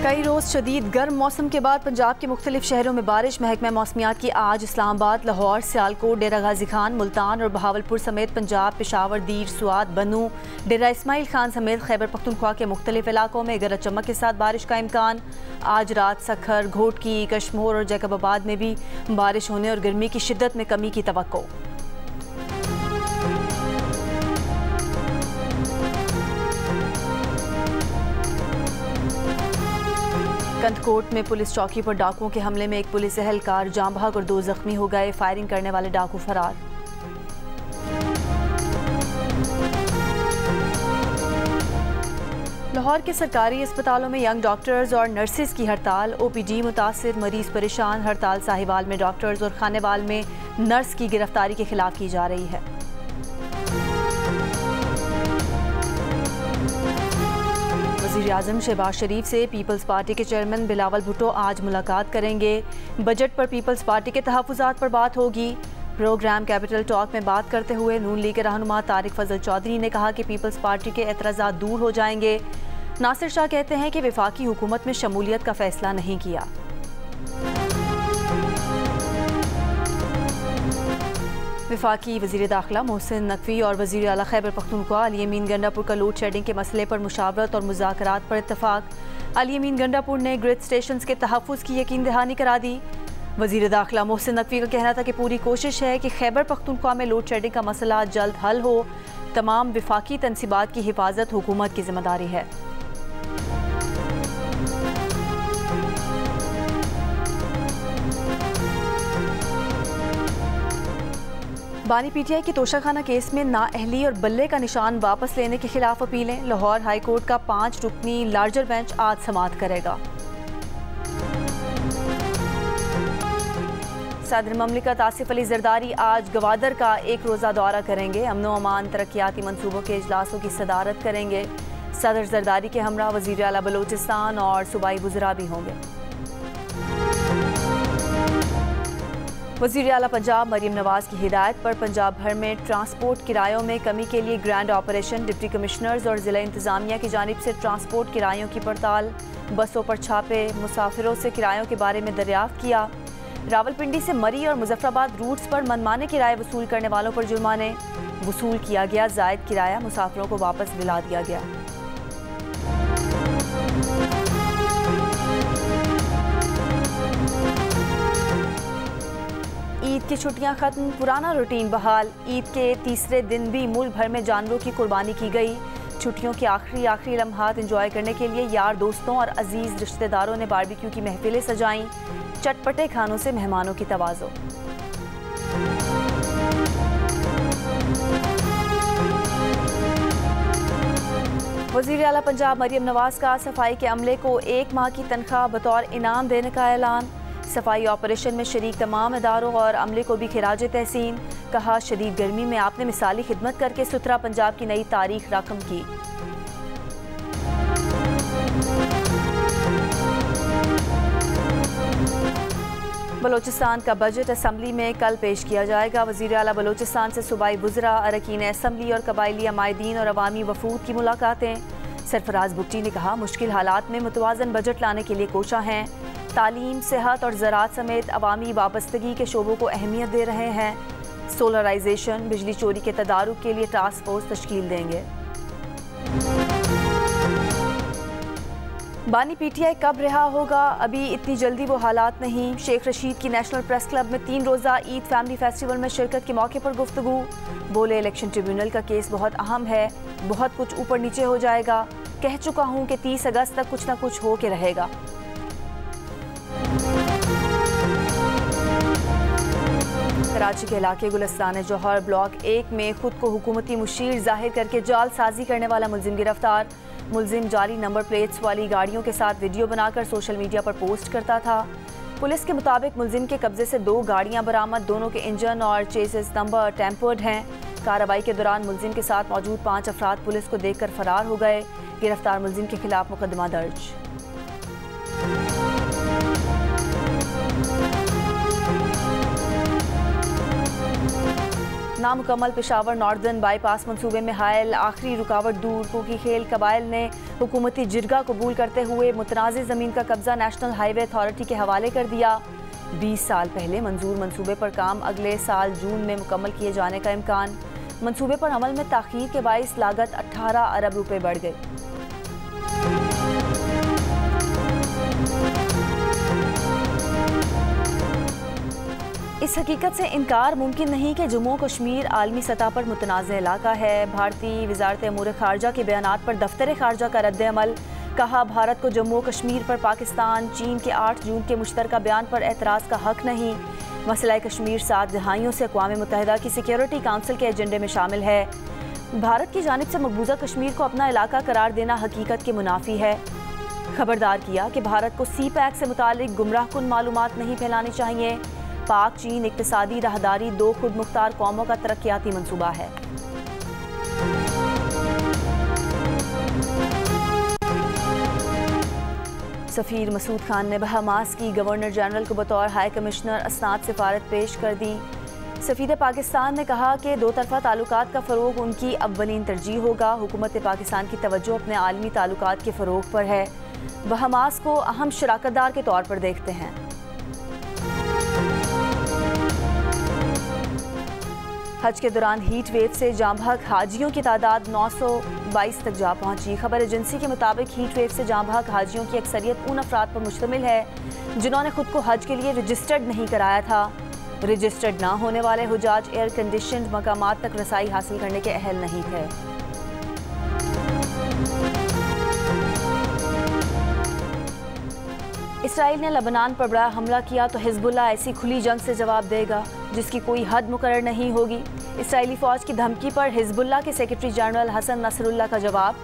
कई रोज़ शदीद गर्म मौसम के बाद पंजाब के मुख्तलिफ शहरों में बारिश। महकमा मौसमियात की आज इस्लामाबाद, लाहौर, सियालकोट, डेरा गाजी खान, मुल्तान और बहावलपुर समेत पंजाब, पेशावर, दीर, स्वात, बनू, डेरा इस्माइल खान समेत खैबर पख्तूनख्वा के मुख्तलिफ इलाकों में गरज चमक के साथ बारिश का इम्कान। आज रात सखर, घोटकी, कश्मोर और जैकबाबाद में भी बारिश होने और गर्मी की शिद्दत में कमी की तवक्को। कंदकोट में पुलिस चौकी पर डाकुओं के हमले में एक पुलिस एहलकार जाँ बहक और 2 जख्मी हो गए। फायरिंग करने वाले डाकू फरार। लाहौर के सरकारी अस्पतालों में यंग डॉक्टर्स और नर्सेज की हड़ताल। ओपीडी मुतासिर, मरीज परेशान। हड़ताल साहिवाल में डॉक्टर्स और खानेवाल में नर्स की गिरफ्तारी के खिलाफ की जा रही है। वज़ीर-ए-आज़म शहबाज शरीफ से पीपल्स पार्टी के चेयरमैन बिलावल भुट्टो आज मुलाकात करेंगे। बजट पर पीपल्स पार्टी के तहफ़्फ़ुज़ात पर बात होगी। प्रोग्राम कैपिटल टॉक में बात करते हुए नून लीग के रहनुमा तारिक फजल चौधरी ने कहा कि पीपल्स पार्टी के एतराज़ात दूर हो जाएंगे। नासिर शाह कहते हैं कि वफाकी हुकूमत में शमूलियत का फैसला नहीं किया। वफाकी वज़ीर दाखिला मोहसिन नकवी और वज़ीर आला खैबर पख्तूनख्वा अली अमीन गंडापुर का लोड शेडिंग के मसले पर मुशावरत और मुज़ाकरात पर इत्तफाक। अली अमीन गंडापुर ने ग्रिड स्टेशन के तहफ़्फ़ुज़ की यकीन दहानी करा दी। वज़ीर दाखिला मोहसिन नकवी का कहना था कि पूरी कोशिश है कि खैबर पख्तूनख्वा में लोड शेडिंग का मसला जल्द हल हो। तमाम वफाकी तनसीबात की हिफाजत हुकूमत की जिम्मेदारी है। बानी पीटीआई की तोशाखाना केस में नाअहली और बल्ले का निशान वापस लेने के खिलाफ अपीलें। लाहौर हाई कोर्ट का 5 रुकनी लार्जर बेंच आज समाअत करेगा। सदर ममलिकत आसिफ अली जरदारी आज गवादर का 1 रोज़ा दौरा करेंगे। अमनो अमान तरक्याती मनसूबों के इजलासों की सदारत करेंगे। सदर जरदारी के हमरा वज़ीर आला बलोचिस्तान और सूबाई वज़रा भी होंगे। वज़ीर आला पंजाब मरीम नवाज की हिदायत पर पंजाब भर में ट्रांसपोर्ट किरायों में कमी के लिए ग्रैंड ऑपरेशन। डिप्टी कमिश्नर्स और ज़िला इंतज़ामिया की जानिब से ट्रांसपोर्ट किरायों की पड़ताल। बसों पर छापे, मुसाफिरों से किरायों के बारे में दरियाफ्त किया। रावलपिंडी से मरी और मुजफ्फराबाद रूट्स पर मनमाने किराए वसूल करने वालों पर जुर्माने वसूल किया गया। जायद किराया मुसाफिरों को वापस दिला दिया गया। ईद की छुट्टियां खत्म, पुराना रूटीन बहाल। ईद के तीसरे दिन भी मुल्क भर में जानवरों की कुर्बानी की गई। छुट्टियों के आखिरी लम्हात एंजॉय करने के लिए यार दोस्तों और अजीज रिश्तेदारों ने बारबेक्यू की महफिलें सजाईं। चटपटे खानों से मेहमानों की तवाज़ो। वज़ीर आला पंजाब मरीम नवाज का सफाई के अमले को 1 माह की तनख्वाह बतौर इनाम देने का ऐलान। सफाई ऑपरेशन में शरीक तमाम इदारों और अमले को भी खिराज तहसीन। कहा, शदीद गर्मी में आपने मिसाली खिदमत करके सुथरा पंजाब की नई तारीख रकम की। बलोचिस्तान का बजट असम्बली में कल पेश किया जाएगा। वज़ीर आला बलोचिस्तान से सूबाई वज़रा, अरकान असम्बली और कबायली अमायदीन और अवामी वफूद की मुलाकातें। सरफराज बुगटी ने कहा, मुश्किल हालात में मुतवाज़न बजट लाने के लिए कोशा हैं। तालीम, सेहत और ज़राअत समेत अवामी वाबस्तगी के शोबों को अहमियत दे रहे हैं। सोलराइजेशन, बिजली चोरी के तदारुक के लिए टास्क फोर्स तश्कील देंगे। बानी पीटीआई कब रिहा होगा? अभी इतनी जल्दी वो हालात नहीं। शेख रशीद की नेशनल प्रेस क्लब में 3 रोज़ा ईद फैमिली फेस्टिवल में शिरकत के मौके पर गुफ्तगू। बोले, इलेक्शन ट्रिब्यूनल का केस बहुत अहम है, बहुत कुछ ऊपर नीचे हो जाएगा। कह चुका हूँ कि 30 अगस्त तक कुछ ना कुछ हो के रहेगा। कराची के इलाके गुलिस्तान जौहर ब्लॉक 1 में खुद को हुकूमती मुशीर जाहिर करके जालसाजी करने वाला मुलजिम गिरफ्तार। मुलजिम जाली नंबर प्लेट्स वाली गाड़ियों के साथ वीडियो बनाकर सोशल मीडिया पर पोस्ट करता था। पुलिस के मुताबिक मुलजिम के कब्जे से 2 गाड़ियां बरामद। दोनों के इंजन और चेसिस नंबर टेम्पर्ड हैं। कार्रवाई के दौरान मुलजिम के साथ मौजूद 5 अफराद पुलिस को देखकर फरार हो गए। गिरफ्तार मुलजिम के खिलाफ मुकदमा दर्ज। नामुकम्मल पेशावर नॉर्दर्न बाईपास मंसूबे में हायल आखिरी रुकावट दूर। कोकी खेल कबाइल ने हुकूमती जिरगा कबूल करते हुए मुतनाज़ ज़मीन का कब्जा नेशनल हाईवे अथॉरिटी के हवाले कर दिया। 20 साल पहले मंजूर मंसूबे पर काम अगले साल जून में मुकम्मल किए जाने का इम्कान। मंसूबे पर अमल में ताख़ीर के बाइस लागत 18 अरब रुपए बढ़ गई। इस हकीकत से इनकार मुमकिन नहीं कि जम्मू कश्मीर आलमी सतह पर मुतनाज़ इलाका है। भारतीय वज़ारत अमूर ख़ारजा के बयानात पर दफ्तर ख़ारजा का रद्द अमल। कहा, भारत को जम्मू कश्मीर पर पाकिस्तान चीन के 8 जून के मुश्तरका बयान पर एतराज़ का हक नहीं। मसला कश्मीर 7 दहाइयों से अक़वाम मुत्तहिदा की सिक्योरिटी काउंसिल के एजेंडे में शामिल है। भारत की जानिब से मकबूजा कश्मीर को अपना इलाका करार देना हकीकत के मुनाफी है। खबरदार किया कि भारत को सी पैक से मुतालिक गुमराहकुन मालूमात नहीं फैलानी चाहिए। पाक चीन इक्तिसादी राहदारी 2 खुद मुख्तार कौमों का तरक्याती मंसूबा है। सफ़ीर मसूद खान ने बहामास की गवर्नर जनरल को बतौर हाई कमिश्नर असनाद सिफारत पेश कर दी। सफ़ीर पाकिस्तान ने कहा कि 2 तरफ़ा ताल्लुकात का फ़रोग़ उनकी अव्वलीन तरजीह होगा। हुकूमत पाकिस्तान की तवज्जो अपने आलमी ताल्लुकात के फ़रोग़ पर है। बहामास को अहम शराकतदार के तौर पर देखते हैं। हज के दौरान हीट वेव से जाम बहक हाजियों की तादाद 922 तक जा पहुंची। खबर एजेंसी के मुताबिक हीट वेव से जाम बहक हाजियों की अक्सरियत उन अफराद पर मुश्तमिल है जिन्होंने खुद को हज के लिए रजिस्टर्ड नहीं कराया था। रजिस्टर्ड ना होने वाले हुजाज एयर कंडीशन्ड मकामात तक रसाई हासिल करने के अहल नहीं थे। इसराइल ने लबनान पर बड़ा हमला किया तो हिजबुल्लाह ऐसी खुली जंग से जवाब देगा जिसकी कोई हद मुकर्रर नहीं होगी। इसराइली फ़ौज की धमकी पर हिजबुल्लाह के सेक्रेटरी जनरल हसन नसरुल्लाह का जवाब।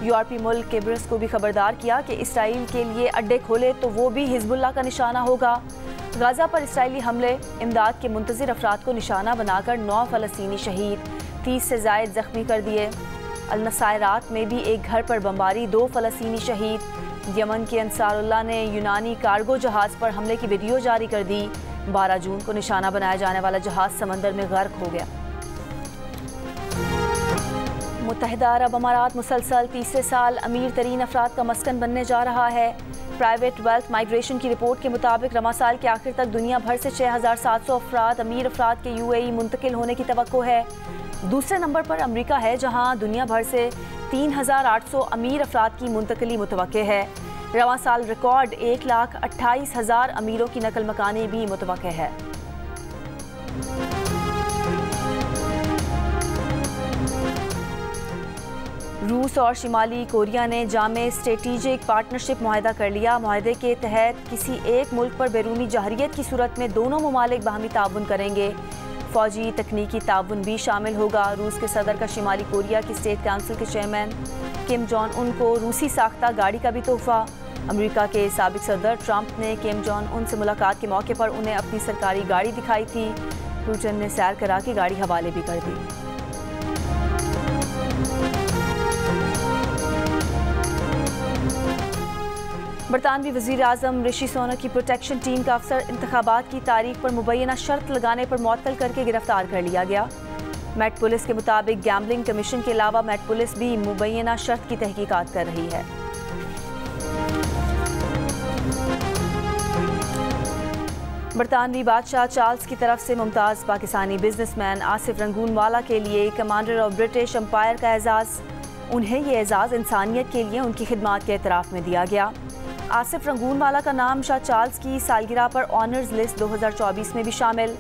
यूरोपीय मुल्क किब्रस को भी खबरदार किया कि इसराइल के लिए अड्डे खोले तो वो भी हिजबुल्लाह का निशाना होगा। गाज़ा पर इसराइली हमले, इमदाद के मुंतज़िर अफराद को निशाना बनाकर 9 फ़लस्तीनी शहीद, 30 से ज़ायद ज़ख्मी कर दिए। अल-नसायरात में भी एक घर पर बमबारी, 2 फ़लस्तीनी शहीद। यमन के अंसारुल्लाह ने यूनानी कार्गो जहाज़ पर हमले की वीडियो जारी कर दी। 12 जून को निशाना बनाया जाने वाला जहाज़ समंदर में गर्क हो गया। मुत्तहिदा अरब अमारात मुसलसल तीसरे साल अमीर तरीन अफराद का मस्कन बनने जा रहा है। प्राइवेट वेल्थ माइग्रेशन की रिपोर्ट के मुताबिक रमा साल के आखिर तक दुनिया भर से 6700 अफराद अमीर अफराद के UAE मुंतकिल होने की तवक्को है। दूसरे नंबर पर अमरीका है जहां दुनिया भर से 3800 अमीर अफराद की मुंतकली मुतवक्के है। रवां साल रिकॉर्ड 1,28,000 अमीरों की नकल मकानी भी मुतवक्के है। रूस और शिमाली कोरिया ने जामे स्ट्रेटेजिक पार्टनरशिप मुआहदा कर लिया। मुआहदे के तहत किसी एक मुल्क पर बैरूनी जहरियत की सूरत में दोनों ममालिक बाहमी ताउन करेंगे। फौजी तकनीकी ताउन भी शामिल होगा। रूस के सदर का शिमाली कोरिया की स्टेट काउंसिल के चेयरमैन किम जॉन उन को रूसी साख्ता गाड़ी का भी तोहफा। अमेरिका के साबिक सदर ट्रंप ने किम जॉन उन से मुलाकात के मौके पर उन्हें अपनी सरकारी गाड़ी दिखाई थी। पुतिन ने सैर करा के गाड़ी हवाले भी कर दी। बरतानवी वज़ीर आज़म ऋषि सुनक की प्रोटेक्शन टीम का अफसर इंतखाबात की तारीख पर मुबैना शर्त लगाने पर मुअत्तल करके गिरफ्तार कर लिया गया। मेट पुलिस के मुताबिक गैम्बलिंग कमीशन के अलावा मेट पुलिस भी मुबैना शर्त की तहकीकात कर रही है। बरतानवी बादशाह चार्ल्स की तरफ से मुमताज़ पाकिस्तानी बिजनेसमैन आसिफ रंगूनवाला के लिए कमांडर ऑफ ब्रिटिश एम्पायर का एजाज़। उन्हें यह एजाज़ इंसानियत के लिए उनकी खिदमात के एतराफ़ में दिया गया। आसिफ रंगूनवाला का नाम शाह चार्ल्स की सालगिरह पर ऑनर्स लिस्ट 2024 में भी शामिल।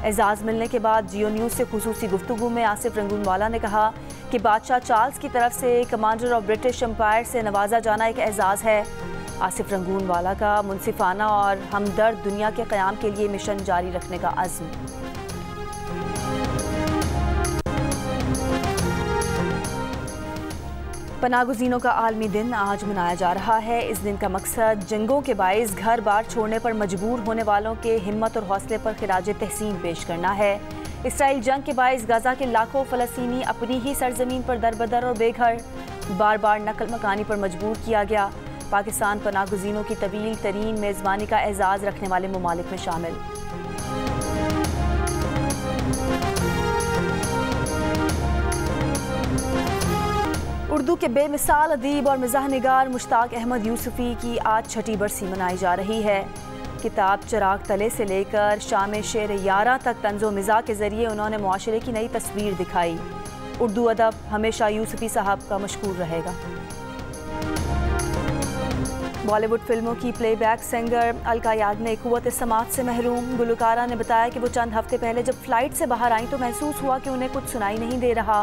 एजाज़ मिलने के बाद जियो न्यूज़ से खुसूसी गुफ्तगू में आसिफ रंगूनवाला ने कहा कि बादशाह चार्ल्स की तरफ से कमांडर ऑफ ब्रिटिश एम्पायर से नवाजा जाना एक एजाज़ है। आसिफ रंगूनवाला का मुनसिफाना और हमदर्द दुनिया के क़याम के लिए मिशन जारी रखने का अज़्म। पनाहगुज़ीनों का आलमी दिन आज मनाया जा रहा है। इस दिन का मकसद जंगों के बाइस घर बार छोड़ने पर मजबूर होने वालों के हिम्मत और हौसले पर खिराज तहसीन पेश करना है। इसराइल जंग के बाइस गाज़ा के लाखों फ़लस्तीनी अपनी ही सरजमीन पर दरबदर और बेघर बार बार नकल मकानी पर मजबूर किया गया। पाकिस्तान पनाहगुज़ीनों की तवील तरीन मेज़बानी का एजाज़ रखने वाले ममालिक में शामिल। उर्दू के बेमिसाल अदीब और मिज़ाह निगार मुश्ताक अहमद यूसुफ़ी की आज 6ठी बरसी मनाई जा रही है। किताब चिराग तले से लेकर शाम शेर यारा तक तंज़ो मिज़ाह के ज़रिए उन्होंने मुआशरे की नई तस्वीर दिखाई। उर्दू अदब हमेशा यूसुफ़ी साहब का मशकूर रहेगा। बॉलीवुड फिल्मों की प्लेबैक सिंगर अलका याग्निक क़ुव्वत समात से महरूम। गुलकारा ने बताया कि वो चंद हफ्ते पहले जब फ्लाइट से बाहर आई तो महसूस हुआ कि उन्हें कुछ सुनाई नहीं दे रहा।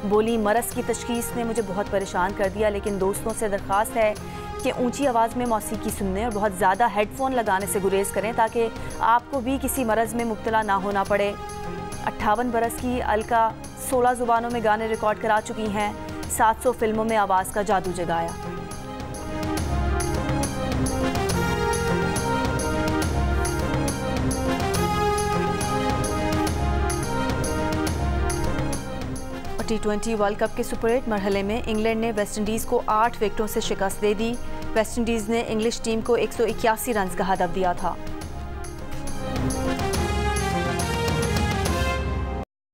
बोली, मरज़ की तशख़ीस ने मुझे बहुत परेशान कर दिया, लेकिन दोस्तों से दरख्वास्त है कि ऊंची आवाज़ में मौसीकी सुनने और बहुत ज़्यादा हेडफोन लगाने से गुरेज करें ताकि आपको भी किसी मरज़ में मुब्तला ना होना पड़े। 58 बरस की अलका 16 ज़ुबानों में गाने रिकॉर्ड करा चुकी हैं। 700 फिल्मों में आवाज़ का जादू जगाया। T20 वर्ल्ड कप के सुपर 8 मरहले में इंग्लैंड ने वेस्टइंडीज़ को 8 विकेटों से शिकस्त दे दी। वेस्टइंडीज़ ने इंग्लिश टीम को 181 रन का हदफ दिया था।